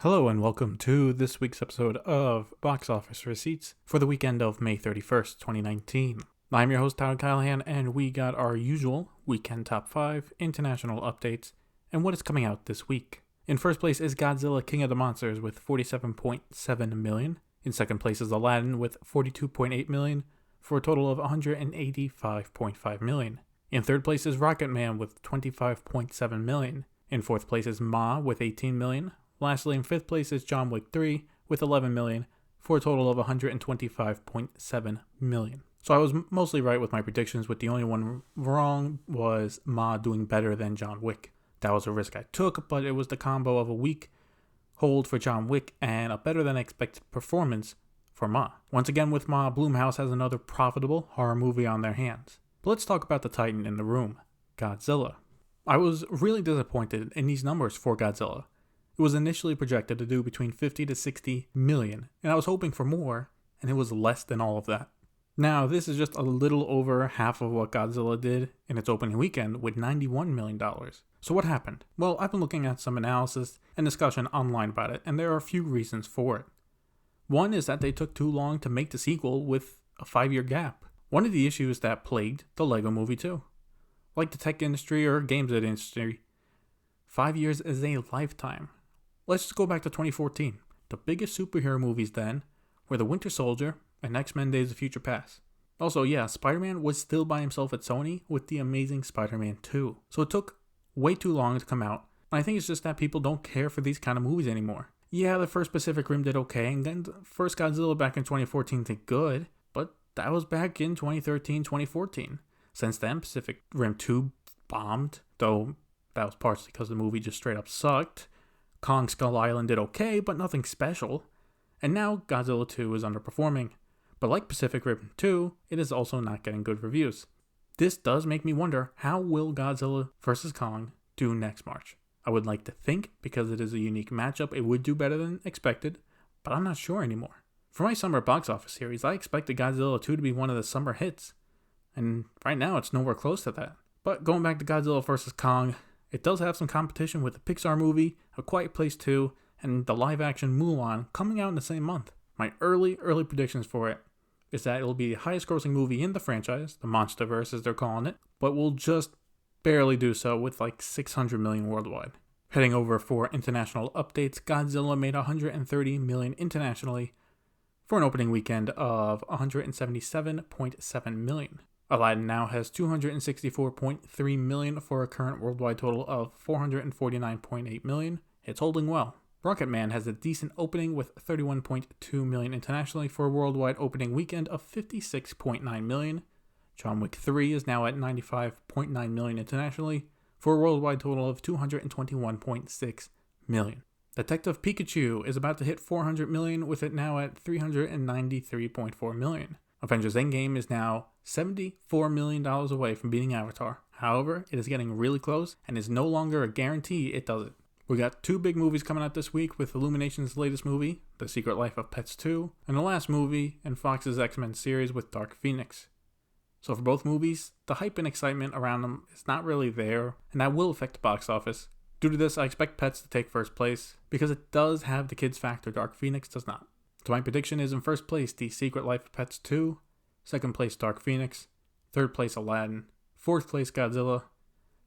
Hello and welcome to this week's episode of Box Office Receipts for the weekend of May 31st, 2019. I'm your host, Tyler Callahan, and we got our usual weekend top 5 international updates and what is coming out this week. In first place is Godzilla King of the Monsters with $47.7 million. In second place is Aladdin with $42.8 million for a total of $185.5 million. In third place is Rocketman with $25.7 million. In fourth place is Ma with $18 million. Lastly, in fifth place is John Wick 3 with $11 million for a total of $125.7 million. So I was mostly right with my predictions, with the only one wrong was Ma doing better than John Wick. That was a risk I took, but it was the combo of a weak hold for John Wick and a better than expected performance for Ma. Once again with Ma, Blumhouse has another profitable horror movie on their hands. But let's talk about the titan in the room, Godzilla. I was really disappointed in these numbers for Godzilla. It was initially projected to do between 50 to 60 million, and I was hoping for more, and it was less than all of that. Now, this is just a little over half of what Godzilla did in its opening weekend with $91 million. So what happened? Well, I've been looking at some analysis and discussion online about it, and there are a few reasons for it. One is that they took too long to make the sequel with a 5-year gap. One of the issues that plagued the Lego movie too. Like the tech industry or games industry, 5 years is a lifetime. Let's just go back to 2014. The biggest superhero movies then were The Winter Soldier and X-Men Days of Future Past. Also, yeah, Spider-Man was still by himself at Sony with The Amazing Spider-Man 2. So it took way too long to come out. And I think it's just that people don't care for these kind of movies anymore. Yeah, the first Pacific Rim did okay, and then the first Godzilla back in 2014 did good, but that was back in 2013, 2014. Since then, Pacific Rim 2 bombed, though that was partially because the movie just straight up sucked. Kong Skull Island did okay, but nothing special. And now Godzilla 2 is underperforming. But like Pacific Rim 2, it is also not getting good reviews. This does make me wonder, how will Godzilla vs. Kong do next March? I would like to think, because it is a unique matchup, it would do better than expected, but I'm not sure anymore. For my summer box office series, I expected Godzilla 2 to be one of the summer hits. And right now it's nowhere close to that. But going back to Godzilla vs. Kong, it does have some competition with the Pixar movie, A Quiet Place 2, and the live-action Mulan coming out in the same month. My early predictions for it is that it'll be the highest-grossing movie in the franchise, the Monsterverse as they're calling it, but will just barely do so with like 600 million worldwide. Heading over for international updates, Godzilla made 130 million internationally for an opening weekend of 177.7 million. Aladdin now has 264.3 million for a current worldwide total of 449.8 million. It's holding well. Rocketman has a decent opening with 31.2 million internationally for a worldwide opening weekend of 56.9 million. John Wick 3 is now at 95.9 million internationally for a worldwide total of 221.6 million. Detective Pikachu is about to hit 400 million, with it now at 393.4 million. Avengers Endgame is now $74 million away from beating Avatar. However, it is getting really close and is no longer a guarantee it does it. We got 2 big movies coming out this week with Illumination's latest movie, The Secret Life of Pets 2, and the last movie in Fox's X-Men series with Dark Phoenix. So for both movies, the hype and excitement around them is not really there, and that will affect the box office. Due to this, I expect Pets to take first place, because it does have the kids factor Dark Phoenix does not. So my prediction is in first place, The Secret Life of Pets 2, second place, Dark Phoenix, third place, Aladdin, fourth place, Godzilla,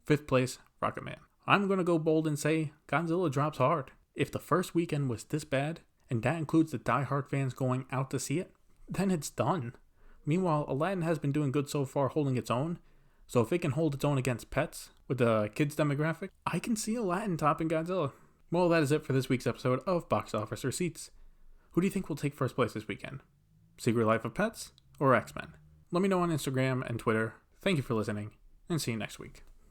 fifth place, Rocketman. I'm going to go bold and say Godzilla drops hard. If the first weekend was this bad, and that includes the die-hard fans going out to see it, then it's done. Meanwhile, Aladdin has been doing good so far, holding its own, so if it can hold its own against Pets with the kids demographic, I can see Aladdin topping Godzilla. Well, that is it for this week's episode of Box Office Receipts. Who do you think will take first place this weekend? Secret Life of Pets or X-Men? Let me know on Instagram and Twitter. Thank you for listening, and see you next week.